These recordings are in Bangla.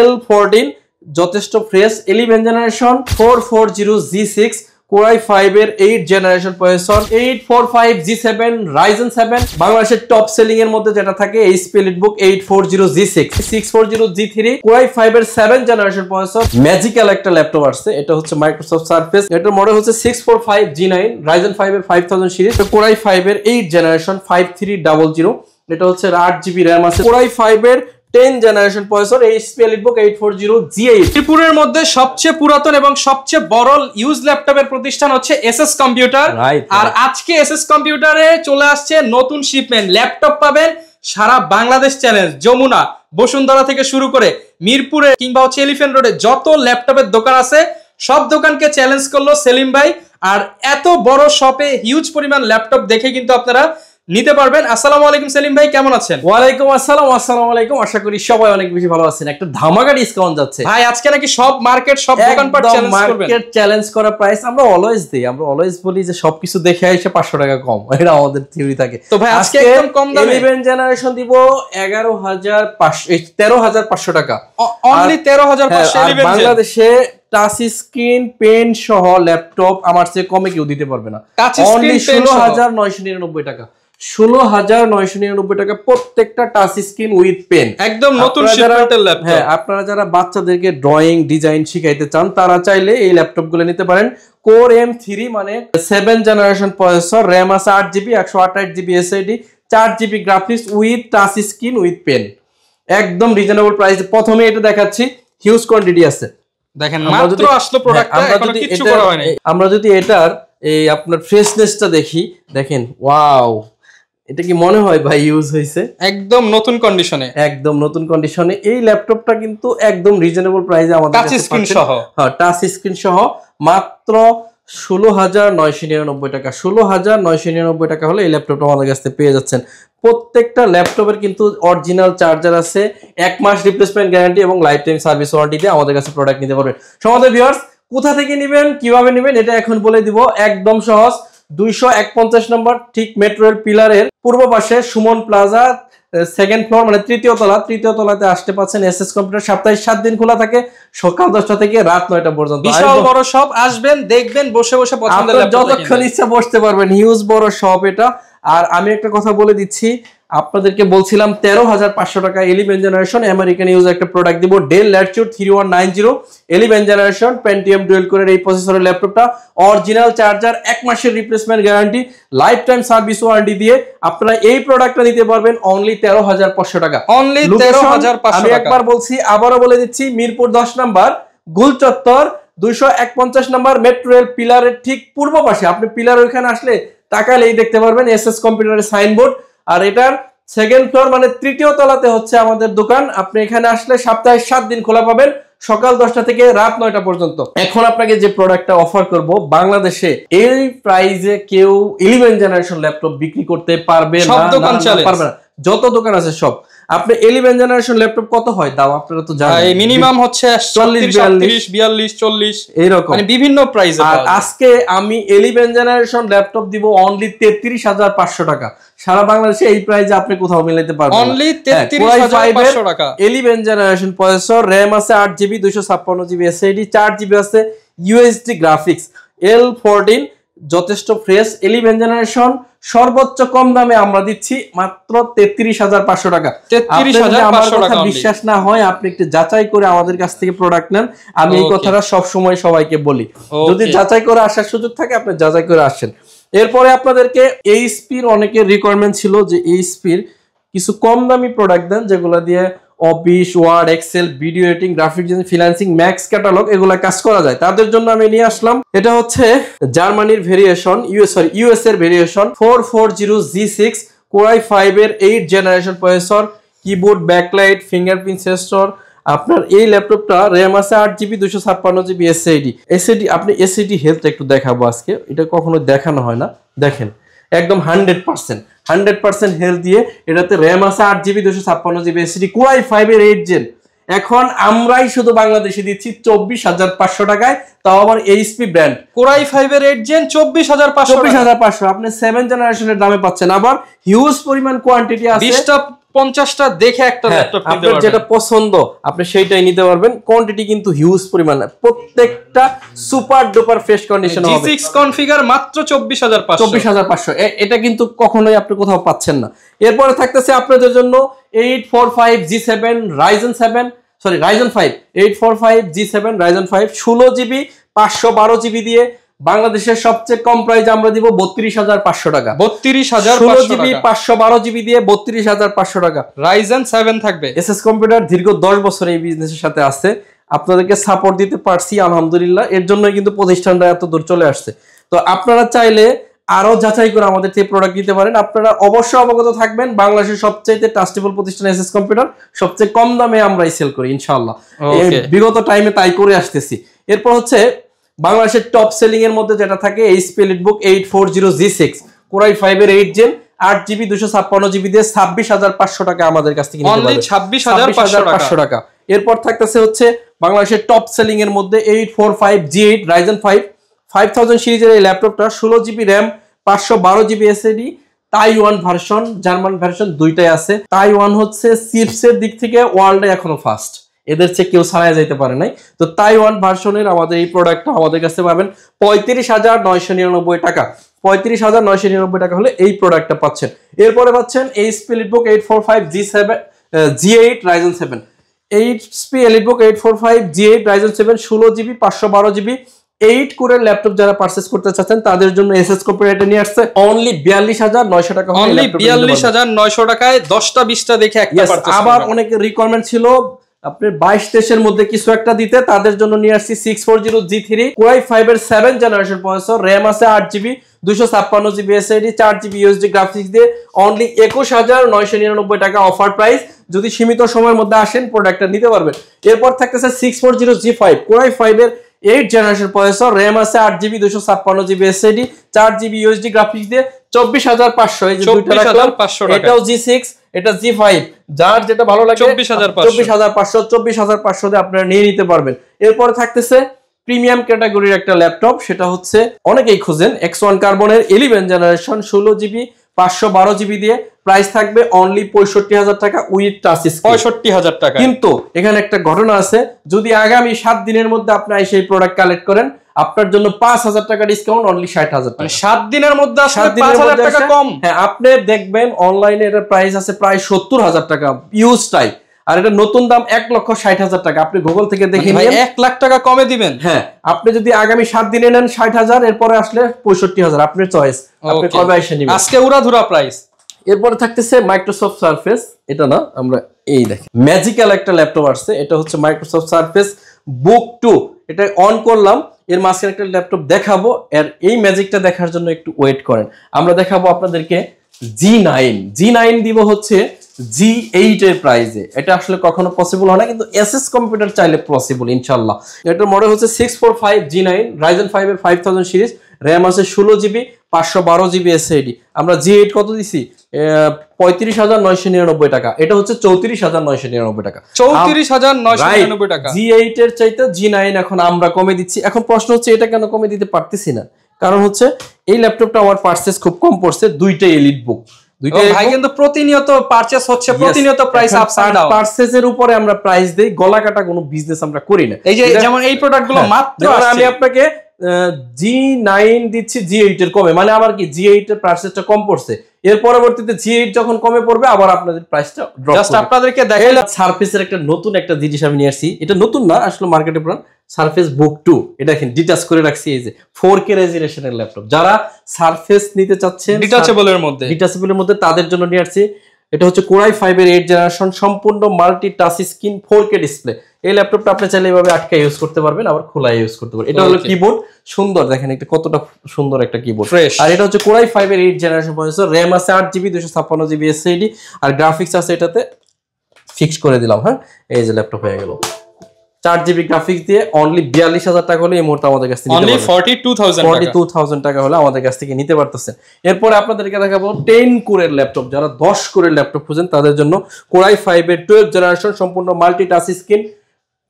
L14 যথেষ্ট fresh 11 generation 440G6 Core i5 এর 8 জেনারেশন প্রসেসর 845G7 Ryzen 7 বাংলাদেশের টপ সেলিং এর মধ্যে যেটা থাকে HP EliteBook 840G6 640G3 Core i5 এর 7 জেনারেশন প্রসেসর ম্যাজিক্যাল একটা ল্যাপটপ আসছে এটা হচ্ছে মাইক্রোসফট সারফেস এটার মডেল হচ্ছে 645G9 Ryzen 5 এর 5000 সিরিজ Core i5 এর 8 জেনারেশন 5300 এটা হচ্ছে 8GB RAM আছে Core i5 এর 10 generation processor HP EliteBook 840G8 ত্রিপুরের মধ্যে সবচেয়ে পুরাতন এবং সবচেয়ে বড় ইউজ ল্যাপটপের প্রতিষ্ঠান হচ্ছে এসএস কম্পিউটার আর আজকে এসএস কম্পিউটারে চলে আসছে নতুন শিপমেন্ট ল্যাপটপ পাবেন সারা বাংলাদেশ চ্যালেঞ্জ যমুনা বসুন্ধরা থেকে শুরু করে মিরপুরে কিংবা হচ্ছে এলিফ্যান্ট রোডে যত ল্যাপটপের দোকান আছে সব দোকানকে চ্যালেঞ্জ করলো সেলিম ভাই আর এত বড় শপে হিউজ পরিমাণ ল্যাপটপ দেখে কিন্তু আপনারা নিতে পারবেন আসসালামু আলাইকুম সেলিম ভাই কেমন আছেন ওয়ালাইকুম আসসালাম আসসালামু আলাইকুম আশা করি সবাই অনেক বেশি ভালো আছেন একটা ধামাকা ডিসকাউন্ট যাচ্ছে ভাই আজকে নাকি সব মার্কেট সব দোকানপাট চ্যালেঞ্জ করবেন মার্কেট চ্যালেঞ্জ করা প্রাইস আমরা অলওয়েজ বলি যে সবকিছু দেখে এসে 500 টাকা কম এটা আমাদের থিওরি থাকে তো ভাই আজকে একদম কম দামে 11 জেনারেশন দিব 11500 টাকা অনলি 13500 বাংলাদেশে টাচ স্ক্রিন পেন সহ ল্যাপটপ আমার চেয়ে কমে কেউ দিতে পারবে না অনলি 16999 টাকা 16999 টাকা প্রত্যেকটা টাচ স্ক্রিন উইথ পেন একদম নতুন শিপমেন্টের ল্যাপটপ হ্যাঁ আপনারা যারা বাচ্চাদেরকে ড্রয়িং ডিজাইন শিখাইতে চান তারা চাইলে এই ল্যাপটপগুলো নিতে পারেন Core M3 মানে 7 জেনারেশন প্রসেসর RAM আছে 8GB 128GB SSD 4GB graphics with touch screen with pen একদম রিজনেবল প্রাইসে প্রথমে এটা দেখাচ্ছি হিউজ কোয়ান্টিটি আছে দেখেন মাত্র আসলো প্রোডাক্টটা এখনো কিছু করা হয়নি আমরা যদি এটার এই আপনার ফ্রেশনেসটা দেখি দেখেন ওয়াও এটা কি মনে হয় ভাই ইউজ হইছে একদম নতুন কন্ডিশনে এই ল্যাপটপটা কিন্তু একদম রিজনেবল প্রাইসে আমাদের টাচ স্ক্রিন সহ হ্যাঁ টাচ স্ক্রিন সহ মাত্র 16999 টাকা 16999 টাকা হলে এই ল্যাপটপটা আমাদের কাছ থেকে পেয়ে যাচ্ছেন প্রত্যেকটা ল্যাপটপের কিন্তু অরিজিনাল চার্জার আছে 1 মাস রিপ্লেসমেন্ট গ্যারান্টি এবং লাইফ টাইম সার্ভিস ওয়ারেন্টিতে আমাদের কাছে প্রোডাক্ট নিতে পারবেন সমাদর ভিউয়ার্স কোথা থেকে নেবেন কিভাবে নেবেন এটা এখন বলে দিব একদম সহজ 251 নম্বর ঠিক মেট্রো রেল পিলারের পূর্ব পাশে সুমন প্লাজা সেকেন্ড ফ্লোর মানে তৃতীয় তলাতে আসতে পাচ্ছেন এসএস কম্পিউটার সপ্তাহে 7 দিন খোলা থাকে সকাল 10টা থেকে রাত 9টা পর্যন্ত বিশাল বড় শপ আসবেন দেখবেন বসে পছন্দের ল্যাপটপ যতক্ষণ ইচ্ছা বসতে পারবেন হিউজ বড় শপ এটা আর আমি একটা কথা বলে দিচ্ছি আপনাদেরকে বলছিলাম 13500 টাকা 11 জেনারেশন আমেরিকান ইউজ একটা প্রোডাক্ট দিব del Latitude 3190 11 generation Pentium dual কোরের এই প্রসেসরের ল্যাপটপটা অরিজিনাল চার্জার 1 মাসের replacement guarantee life time service warranty দিয়ে আপনারা এই প্রোডাক্টটা নিতে পারবেন অনলি 13500 টাকা অনলি 13500 টাকা আমি একবার বলছি আবারও বলে দিচ্ছি মিরপুর 10 নম্বর গুল চত্বর 251 নম্বর মেট্রো রেল পিলারের ঠিক পূর্ব পাশে আপনি পিলার ওখানে আসলে তাকালেই দেখতে পারবেন এসএস কম্পিউটারের সাইনবোর্ড আর এটার সেকেন্ড ফ্লোর মানে তৃতীয় তলাতে হচ্ছে আমাদের দোকান আপনি এখানে আসলে সপ্তাহে 7 দিন খোলা পাবেন সকাল 10টা থেকে রাত 9টা পর্যন্ত এখন আপনাকে যে প্রোডাক্টটা অফার করব বাংলাদেশে এই প্রাইসে কেউ 11 জেনারেশন ল্যাপটপ বিক্রি করতে পারবে না পারবে না যত দোকান আছে সব আপনি 11 জেনারেশন ল্যাপটপ কত হয় দাও আপনারা তো জানেন মিনিমাম হচ্ছে 40 42 40 এরকম মানে বিভিন্ন প্রাইসে আর আজকে আমি 11 জেনারেশন ল্যাপটপ দিব অনলি 33500 টাকা সারা বাংলাদেশে এই প্রাইসে আপনি কোথাও মিলাতে পারবেন অনলি 33500 টাকা 11 জেনারেশন প্রসেসর RAM আছে 8GB 256GB SSD 4GB আছে USD গ্রাফিক্স L14 যথেষ্ট ফ্রেশ 11 জেনারেশন সর্বোচ্চ কম দামে আমরা দিচ্ছি মাত্র 33500 টাকা 33500 টাকা বিশ্বাস না হয় আপনি একটু যাচাই করে আমাদের কাছ থেকে প্রোডাক্ট নেন আমি এই কথাটা সব সময় সবাইকে বলি যদি যাচাই করে আসার সুযোগ থাকে আপনি যাচাই করে আসেন এরপরে আপনাদেরকে এইচপির অনেকের রিকোয়ারমেন্ট ছিল যে এইচপির কিছু কম দামি প্রোডাক্ট দেন যেগুলো দিয়ে office Word Excel video editing graphic design freelancing max catalogue এগুলা কাজ করা যায় তাদের জন্য আমি নিয়ে আসলাম এটা হচ্ছে জার্মানির ভেরিয়েশন ইউএস এর ভেরিয়েশন 440G6 Core i5 এর 8 generation processor keyboard backlight fingerprint sensor আপনার এই ল্যাপটপটা RAM আছে 8GB 256GB SSD আপনি SSD হেলথ একটু দেখাবো আজকে এটা কখনো দেখানো হয় না দেখেন একদম 100% হেলথ দিয়ে এটাতে RAM আছে 8GB 256GB SSD Core i5 এর 8 জেন এখন আমরাই শুধু বাংলাদেশে দিচ্ছি 24500 টাকায় তাও আবার এইচপি ব্র্যান্ড Core i5 এর 8 জেন 24500 আপনি 7 জেনারেশনের দামে পাচ্ছেন আবার হিউজ পরিমাণ কোয়ান্টিটি আছে 20টা 50টা দেখে একটা ল্যাপটপ কিনতে পারবেন, আপনার যেটা পছন্দ আপনি সেইটাই নিতে পারবেন। কোয়ান্টিটি কিন্তু হিউজ পরিমাণ, প্রত্যেকটা সুপার ডুপার ফ্রেশ কন্ডিশন হবে। G6 কনফিগার মাত্র 24500। এটা কিন্তু কখনোই আপনি কোথাও পাচ্ছেন না। এরপরে থাকতেছে আপনাদের জন্য 845 G7 Ryzen 7 sorry Ryzen 5 845 G7 Ryzen 5 16GB 512GB দিয়ে বাংলাদেশের সবচেয়ে কম প্রাইস আমরা দিব 32500 টাকা। 32500 16GB 512GB দিয়ে 32500 টাকা। Ryzen 7 থাকবে। এসএস কম্পিউটার দীর্ঘ 10 বছর এই বিজনেসের সাথে আছে, আপনাদেরকে সাপোর্ট দিতে পারছি আলহামদুলিল্লাহ, এর জন্যই কিন্তু প্রতিষ্ঠানটা এত দূর চলে আসছে। তো আপনারা চাইলে আরো যাচাই করে আমাদের থেকে প্রোডাক্ট নিতে পারেন। আপনারা অবশ্যই অবগত থাকবেন বাংলাদেশের সবচেয়ে ট্রাস্টেবল প্রতিষ্ঠান এসএস কম্পিউটার, সবচেয়ে কম দামে আমরাই সেল করি ইনশাআল্লাহ। বিগত টাইমে তাই করে আসতেছি। এরপর হচ্ছে বাংলাদেশের টপ সেলিং এর মধ্যে যেটা থাকে HP EliteBook 840G6 Core i5 এর 8 জেন 8GB 256GB দিয়ে 26500 টাকা আমাদের কাছ থেকে নিতে পারবেন, 26500 টাকা। এরপর থাকতেছে হচ্ছে বাংলাদেশের টপ সেলিং এর মধ্যে 845G8 Ryzen 5 5000 সিরিজের এই ল্যাপটপটা 16GB RAM 512GB SSD, Taiwan version, German version দুইটাই আছে। তাইওয়ান হচ্ছে চিপসের দিক থেকে ওয়ার্ল্ডে এখনো ফার্স্ট, এদের চেয়ে কেউ ছাড়াই যাইতে পারে নাই। তো তাইওয়ান ভার্সনের আমাদের এই প্রোডাক্টটা আমাদের কাছে পাবেন 35999 টাকা। 35999 টাকা হলে এই প্রোডাক্টটা পাচ্ছেন। এরপরে পাচ্ছেন HP EliteBook 845 G8 Ryzen 7 HP EliteBook 845 G8 Ryzen 7 16GB 512GB 8 কোরের ল্যাপটপ যারা পারচেজ করতে চাচ্ছেন তাদের জন্য এসএস কম্পিউটার নিয়ে আসছে অনলি 42900 টাকা। অনলি 42900 টাকায় 10টা 20টা দেখে একটা পারচেজ। আবার অনেকের রিকোয়ারমেন্ট ছিল আপনার 22-23 মধ্যে কিছু একটা দিতে, তাদের জন্য নিয়ে আসছি 640G3 Core i5 এর 7 জেনারেশন প্রসেসর, RAM আছে 8GB 256GB SSD 4GB USD graphics দিয়ে অনলি 21999 টাকা অফার প্রাইস। যদি সীমিত সময়ের মধ্যে আসেন প্রোডাক্টটা নিতে পারবেন। এরপর থাকতেছে 640G5 Core i5 এর 8 জেনারেশন প্রসেসর, RAM আছে 8GB 256GB SSD 4GB USD graphics দিয়ে 24500। এই যে দুইটা রাখলাম, এটাও G6 এটা G5, যার যেটা ভালো লাগে 24500 দিয়ে আপনারা নিয়ে নিতে পারবেন। এরপর থাকতেছে প্রিমিয়াম ক্যাটাগরির একটা ল্যাপটপ, সেটা হচ্ছে অনেকেই খুঁজেন X1 কার্বনের 11 জেনারেশন 16GB 512GB দিয়ে প্রাইস থাকবে অনলি 65000 টাকা উইথ টাচ স্ক্রিন, 65000 টাকা। কিন্তু এখানে একটা ঘটনা আছে, যদি আগামী 7 দিনের মধ্যে আপনি সেই প্রোডাক্ট কালেক্ট করেন আপনার জন্য 5000 টাকা ডিসকাউন্ট অনলি 60000 টাকা। 7 দিনের মধ্যে আসলে 5000 টাকা কম। হ্যাঁ, আপনি দেখবেন অনলাইনে এর প্রাইস আছে প্রায় 70000 টাকা ইউজ টাইপ, আর এটা নতুন দাম 1,60,000 টাকা। আপনি গুগল থেকে দেখে নিন 1 লাখ টাকা কমে দিবেন। হ্যাঁ, আপনি যদি আগামী 7 দিনে নেন 60,000, এরপরে আসলে 65,000, আপনার চয়েস, আপনি কবে এসে নেবেন। আজকে উড়াধুরা প্রাইস। এরপরে থাকতেছে মাইক্রোসফট সারফেস, এটা না আমরা এই দেখেন ম্যাজিক্যাল একটা ল্যাপটপ আসছে, এটা হচ্ছে মাইক্রোসফট সারফেস বুক 2। এটা অন করলাম, এর মাঝখানে একটা ল্যাপটপ দেখাবো, আর এই ম্যাজিকটা দেখার জন্য একটু ওয়েট করেন। আমরা দেখাবো আপনাদেরকে G9 দিব হচ্ছে G8 এর প্রাইসে। এটা আসলে কখনো পসিবল হয় না, কিন্তু এসএস কম্পিউটার চাইলে পসিবল ইনশাআল্লাহ। এটার মডেল হচ্ছে 645 G9 Ryzen 5 এর 5000 সিরিজ, RAM আছে 16GB 512GB SSD। আমরা G8 কত দিছি? 35999 টাকা। এটা হচ্ছে 34999 টাকা। 34999 টাকা। G8 এর চাইতে G9 এখন আমরা কমে দিচ্ছি। এখন প্রশ্ন হচ্ছে এটা কেন কমে দিতে পারতেছি না? কারণ হচ্ছে এই ল্যাপটপটা আমার পারচেজ খুব কম পড়ছে, দুইটাই এলিট বুক। ভাই কিন্তু প্রতিনিয়ত পারচেজ হচ্ছে, প্রতিনিয়ত প্রাইস আপস এন্ড ডাউন। পারচেজের উপরে আমরা প্রাইস দেই, গলা কাটা কোনো বিজনেস আমরা করি না। এই যে যেমন এই প্রোডাক্টগুলো মাত্র আমি আপনাকে G9 দিচ্ছি G8 এর কমে, মানে আমার কি G8 এর প্রাইসটা কম পড়ছে, এর পরবর্তীতে G8 যখন কমে পড়বে আবার আপনাদের প্রাইসটা ড্রপ করবে। জাস্ট আপনাদেরকে দেখাইলাম সারফেসের একটা নতুন একটা জিনিস আমি নিয়ে আসছি, এটা নতুন না আসলে মার্কেটে পুরান, সারফেস বুক 2। এটা দেখেন ডিটাচ করে রাখছি, এই যে 4K রেজোলিউশনের ল্যাপটপ। যারা সারফেস নিতে চাচ্ছেন ডিটাচেবলের মধ্যে তাদের জন্য নিয়ে আসছি। এটা হচ্ছে Core i5 এর 8 জেনারেশন সম্পূর্ণ multi touch screen 4K display. এই ল্যাপটপটা আপনি চাইলে এইভাবে আটকে ইউজ করতে পারবেন, আবার খোলা ইউজ করতে পারবেন। এটা হলো কিবোর্ড, সুন্দর দেখেন এটা কতটা সুন্দর একটা কিবোর্ড। আর এটা হচ্ছে Core i5 এর 8 জেনারেশন প্রসেসর, RAM আছে 8GB 256GB SSD, আর গ্রাফিক্স আছে এটাতে ফিক্স করে দিলাম। হ্যাঁ, এই যে ল্যাপটপ হয়ে গেল 4GB গ্রাফিক্স দিয়ে অনলি 42000 টাকা হলে এই মুহূর্তে আমাদের কাছ থেকে অনলি 42000 টাকা হলে আমাদের কাছ থেকে নিতে পারতেছেন। এরপরে আপনাদেরকে দেখাবো 10 কোরের ল্যাপটপ, যারা 10 কোরের ল্যাপটপ খুঁজেন তাদের জন্য Core i5 এর 12 জেনারেশন সম্পূর্ণ মাল্টি টাচ স্ক্রিন।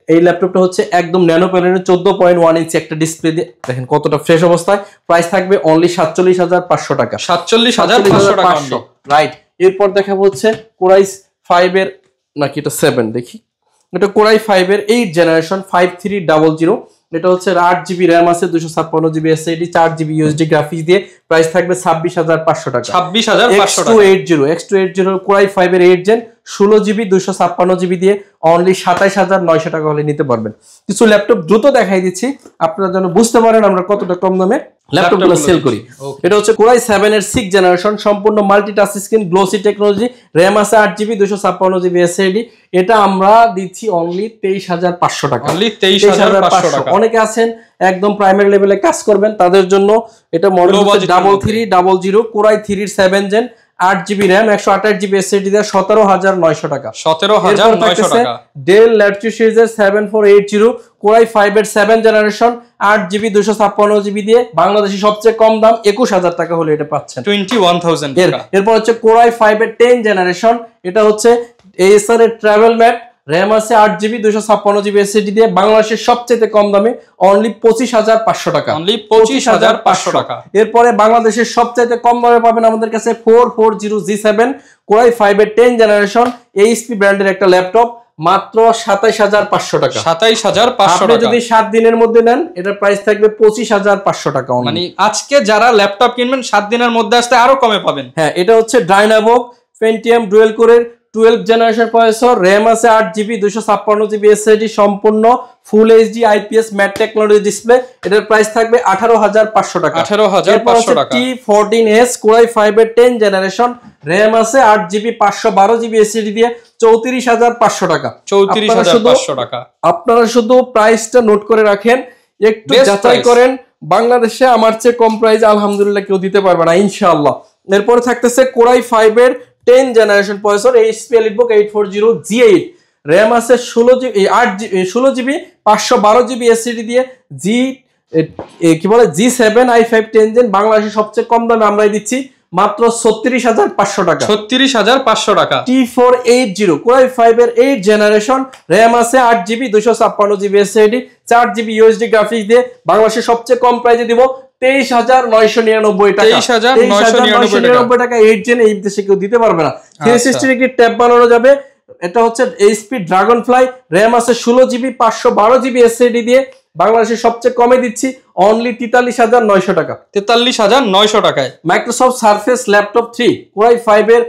এই ল্যাপটপটা হচ্ছে একদম ন্যানো প্যানেলের 14.1 ইঞ্চি একটা ডিসপ্লে দিয়ে, দেখেন কতটা ফ্রেশ অবস্থায়। প্রাইস থাকবে অনলি 47500 টাকা। 47500 টাকা, রাইট। এরপর দেখাবো হচ্ছে Core i5 5 এর নাকি এটা 7 দেখি, এটা Core i5 এর 8 জেনারেশন 5300, এটা হচ্ছে 8GB RAM আছে, 256GB SSD, 4GB USD graphics দিয়ে, প্রাইস থাকবে 26500 টাকা। 26500 টাকা। X280 Core i5 এর 8 জেন 16GB 256GB দিয়ে অনলি 27900 টাকা হলে নিতে পারবেন। কিছু ল্যাপটপ দ্রুত দেখাই দিচ্ছি আপনারা যেন বুঝতে পারেন আমরা কতটা কম দামে ল্যাপটপগুলো সেল করি। এটা হচ্ছে Core i7 এর 6 জেনারেশন, সম্পূর্ণ multi touch screen, glossy technology, RAM আছে 8GB 256GB SSD, এটা আমরা দিচ্ছি অনলি 23500 টাকা। অনলি 23500 টাকা। অনেকে আছেন একদম প্রাইমারি লেভেলে কাজ করবেন, তাদের জন্য এটা মডেল হচ্ছে 3300 Core i3 এর 7 gen 8GB RAM 128GB SSD দিয়ে 17900 টাকা। 17900 টাকা। Dell Latitude সিরিজের 7480 Core i5 এর 7 জেনারেশন 8GB 256GB দিয়ে বাংলাদেশে সবচেয়ে কম দাম 21000 টাকা হলে এটা পাচ্ছেন 21000 টাকা। এরপর হচ্ছে Core i5 এর 10 জেনারেশন, এটা হচ্ছে Acer এর Travel Mat, RAM আছে 8GB 256GB SSD দিয়ে বাংলাদেশের সবচেয়ে কম দামে অনলি 25500 টাকা। অনলি 25500 টাকা। এরপরে বাংলাদেশের সবচেয়ে কম দামে পাবেন আমাদের কাছে 440G7 Core i5 এর 10 জেনারেশন HP ব্র্যান্ডের একটা ল্যাপটপ, মাত্র 27500 টাকা। 27500 টাকা। আপনি যদি 7 দিনের মধ্যে নেন এটার প্রাইস থাকবে 25500 টাকা। মানে আজকে যারা ল্যাপটপ কিনবেন 7 দিনের মধ্যে আসতে আরো কমে পাবেন। হ্যাঁ, এটা হচ্ছে Dynavox Pentium ডুয়াল কোরের 12 জেনারেশন প্রসেসর, RAM আছে 8GB 256GB SSD, সম্পূর্ণ full HD IPS mat technology display, এটার প্রাইস থাকবে 18500 টাকা। 18500 টাকা। T14S Core i5 এর 10 জেনারেশন, RAM আছে 8GB 512GB SSD দিয়ে 34500 টাকা। 34500 টাকা। আপনারা শুধু প্রাইসটা নোট করে রাখেন, একটু যাচাই করেন, বাংলাদেশে আমার চেয়ে কম প্রাইস আলহামদুলিল্লাহ কেউ দিতে পারবে না ইনশাআল্লাহ। এরপরে থাকতেছে Core i5 এর 10 generation processor HP EliteBook 840G8, RAM আছে 16GB 512GB SSD দিয়ে G7 i5 10 জেন বাংলাদেশে সবচেয়ে কম দামে আমরাই দিচ্ছি মাত্র 36500 টাকা। 36500 টাকা। T480 Core i5 এর 8 জেনারেশন, RAM আছে 8GB 256GB SSD, 4GB USD graphics দিয়ে বাংলাদেশে সবচেয়ে কম প্রাইসে দিব 23999 টাকা। 23999 টাকা 8 জেন এই দেশে কেউ দিতে পারবে না। 360 ডিগ্রি ট্যাব বানানো যাবে, এটা হচ্ছে HP Dragonfly, RAM আছে 16GB 512GB SSD দিয়ে বাংলাদেশে সবচেয়ে কমে দিচ্ছি অনলি 43900 টাকা। 43900 টাকায়। Microsoft Surface Laptop 3 Core i5 এর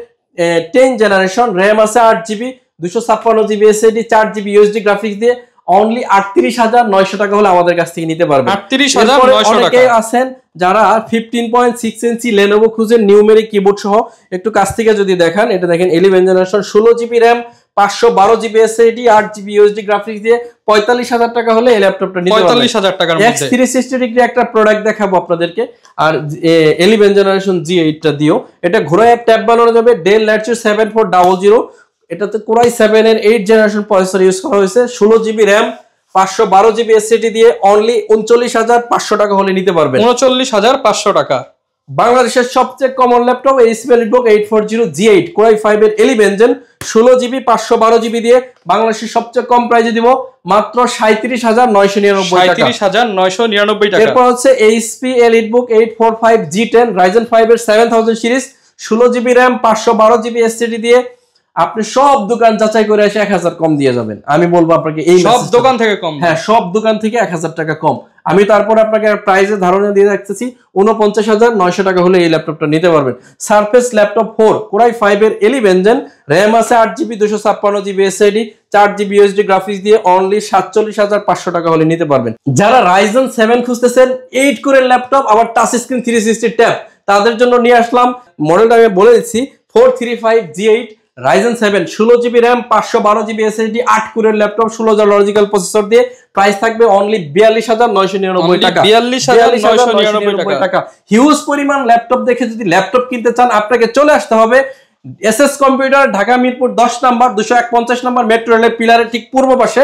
10 জেনারেশন, RAM আছে 8GB 256GB SSD, 4GB USD graphics দিয়ে অনলি 38900 টাকা হলে আমাদের কাছ থেকে নিতে পারবেন। 38900 টাকা। অনেকে আছেন যারা 15.6 ইঞ্চি Lenovo খুঁজেন নিউমেরিক কিবোর্ড সহ, একটু কাছ থেকে যদি দেখান, এটা দেখেন 11 generation 16GB RAM 512GB SSD 8GB USD graphics দিয়ে 45000 টাকা হলে এই ল্যাপটপটা নিতে পারবেন। 45000 টাকার মধ্যে। X360 ডিগ্রি একটা প্রোডাক্ট দেখাবো আপনাদেরকে, আর 11 জেনারেশন G8 টা দিও, এটা ঘোরায় ট্যাব বানানো যাবে। Dell Latitude 7400, এটাতে Core i7 এর 8 জেনারেশন প্রসেসর ইউজ করা হয়েছে, 16GB RAM 512GB SSD দিয়ে অনলি 39500 টাকা হলে নিতে পারবেন। 39500 টাকা। বাংলাদেশের সবচেয়ে common laptop HP EliteBook 840G8 Core i5 এর 11 জেন 16GB 512GB দিয়ে বাংলাদেশের সবচেয়ে কম প্রাইসে দিব মাত্র 37999 টাকা। 37999 টাকা। এরপর হচ্ছে HP EliteBook 845G10 Ryzen 5 এর 7000 series, 16GB RAM 512GB SSD দিয়ে আপনি সব দোকান যাচাই করে এসে 1000 কম দিয়ে যাবেন। আমি বলবো আপনাকে এই সব দোকান থেকে কম। হ্যাঁ, সব দোকান থেকে 1000 টাকা কম। আমি তারপর আপনাকে প্রাইসের ধারণা দিয়ে রাখতেছি 49900 টাকা হলে এই ল্যাপটপটা নিতে পারবেন। Surface Laptop 4 Core i5 এর 11 জেন, RAM আছে 8GB 256GB SSD, 4GB USD graphics দিয়ে অনলি 47500 টাকা হলে নিতে পারবেন। যারা Ryzen 7 খুঁজতেছেন 8 কোরের ল্যাপটপ আবার টাচ স্ক্রিন 360 ট্যাব, তাদের জন্য নিয়ে আসলাম মডেলটা আমি বলে দিচ্ছি 435G8 Ryzen 7 16GB RAM 512GB SSD 8 কোরের ল্যাপটপ 16000 লজিক্যাল প্রসেসর দিয়ে প্রাইস থাকবে অনলি 42999 টাকা। 42999 টাকা। হিউজ পরিমাণ ল্যাপটপ দেখে যদি ল্যাপটপ কিনতে চান আপনাকে চলে আসতে হবে SS কম্পিউটার, ঢাকা মিরপুর 10 নম্বর 251 নম্বর মেট্রো রেলের পিলারের ঠিক পূর্ব পাশে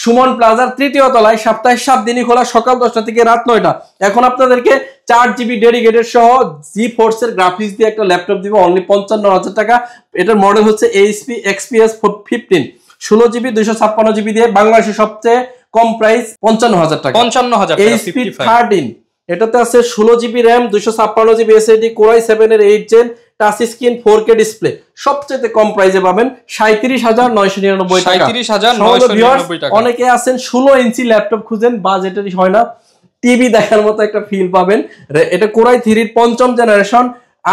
সুমন প্লাজার 3য় তলায়, সপ্তাহে 7 দিনই খোলা, সকাল 10টা থেকে রাত 9টা। এখন আপনাদেরকে 4GB ডেডিকেটেড সহ GeForce এর গ্রাফিক্স দিয়ে একটা ল্যাপটপ দিব অনলি 55000 টাকা। এটার মডেল হচ্ছে HP XPS 15, 16GB 256GB দিয়ে বাংলাদেশের সবচেয়ে কম প্রাইস 55000 টাকা। 55000 টাকা। HP 13 এটাতে আছে 16GB RAM 256GB SSD Core i7 এর 8 gen touch screen 4K display সবচেয়ে কম প্রাইসে পাবেন 37,999 টাকা। 37,999 টাকা। অনেকে আছেন 16 ইঞ্চি ল্যাপটপ খুঁজেন, বাজেটেরই হয় না, টিভি দেখার মতো একটা ফিল পাবেন। এটা Core i3 এর 5ম জেনারেশন,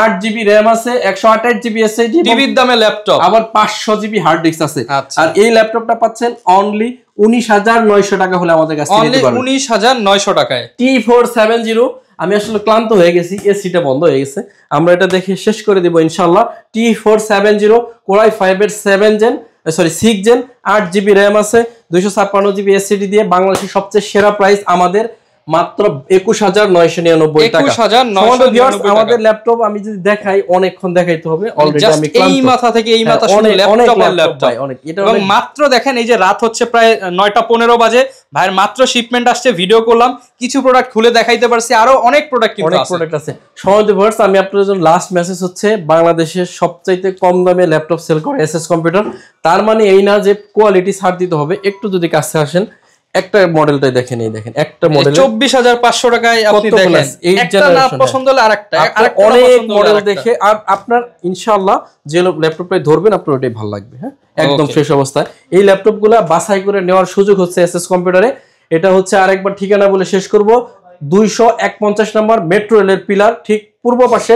8GB RAM আছে, 128GB SSD, টিভির দামে ল্যাপটপ, আবার 500GB হার্ড ডিস্ক আছে। আর এই ল্যাপটপটা পাচ্ছেন অনলি 19,900 টাকা হলে আমাদের কাছে নিতে পারবেন। 19,900 টাকায়। T470 আমি আসলে ক্লান্ত হয়ে গেছি, এসিটা বন্ধ হয়ে গেছে, আমরা এটা দেখে শেষ করে দিব ইনশাআল্লাহ। T470 Core i5 এর 6 জেন 8GB RAM আছে, 256GB SSD দিয়ে বাংলাদেশের সবচেয়ে সেরা প্রাইস আমাদের মাত্র 21,999 টাকা। আমাদের ল্যাপটপ আমি যদি দেখাই অনেকক্ষণ দেখাইতে হবে, অলরেডি আমি ক্লান্ত। এই মাথা থেকে এই মাথা শুনে ল্যাপটপ আর ল্যাপটপ অনেক। এটা এবং মাত্র দেখেন এই যে রাত হচ্ছে প্রায় 9:15 বাজে, ভাইয়ের মাত্র শিপমেন্ট আসছে, ভিডিও করলাম, কিছু প্রোডাক্ট খুলে দেখাইতে পারছি, আরো অনেক প্রোডাক্ট কিন্তু আছে। সমাজ ভিউয়ার্স, আমি আপনাদের জন্য লাস্ট মেসেজ হচ্ছে বাংলাদেশের সবচাইতে কম দামে ল্যাপটপ সেল করে এসএস কম্পিউটার। তার মানে এই না যে কোয়ালিটি ছাড় দিতে হবে, একটু যদি কাছে আসেন একটা মডেলটাই দেখেন, এই দেখেন একটা মডেল 24,500 টাকায় আপনি দেখেন, একটা না পছন্দ হলে আরেকটা অনেক মডেল দেখে আর আপনার ইনশাআল্লাহ যে ল্যাপটপটাই ধরবেন আপনার ওটাই ভালো লাগবে। হ্যাঁ, একদম ফ্রেশ অবস্থায় এই ল্যাপটপগুলো বাছাই করে নেওয়ার সুযোগ হচ্ছে এসএস কম্পিউটারে। এটা হচ্ছে আরেকবার ঠিকানা বলে শেষ করব, 251 নম্বর মেট্রো রেলের পিলার ঠিক পূর্ব পাশে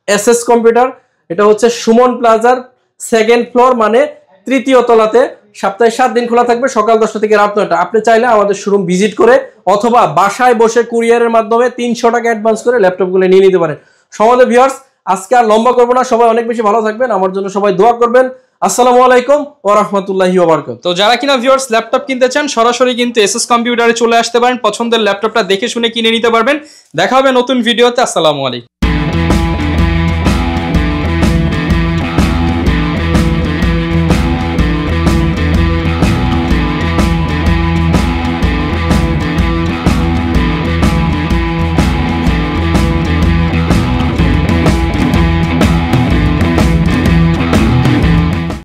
এসএস কম্পিউটার। এটা হচ্ছে সুমন প্লাজার 2nd ফ্লোর, মানে 3য় তলাতে। সপ্তাহে 7 দিন খোলা থাকবে, সকাল 10টা থেকে রাত 9টা। আপনি চাইলে আমাদের শোরুম ভিজিট করে অথবা বাসায় বসে কুরিয়ারের মাধ্যমে 300 টাকা অ্যাডভান্স করে ল্যাপটপগুলো নিয়ে নিতে পারেন। সমাদে ভিউয়ার্স, আজকে আর লম্বা করবো না, সবাই অনেক বেশি ভালো থাকবেন, আমার জন্য সবাই দোয়া করবেন। আসসালামু আলাইকুম ওয়া রাহমাতুল্লাহি ওয়া বারাকাতুহু। তো যারা কিনা ভিউয়ার্স ল্যাপটপ কিনতে চান সরাসরি কিন্তু এসএস কম্পিউটারে চলে আসতে পারেন, পছন্দের ল্যাপটপটা দেখে শুনে কিনে নিতে পারবেন। দেখা হবে নতুন ভিডিওতে। আসসালামু আলাইকুম।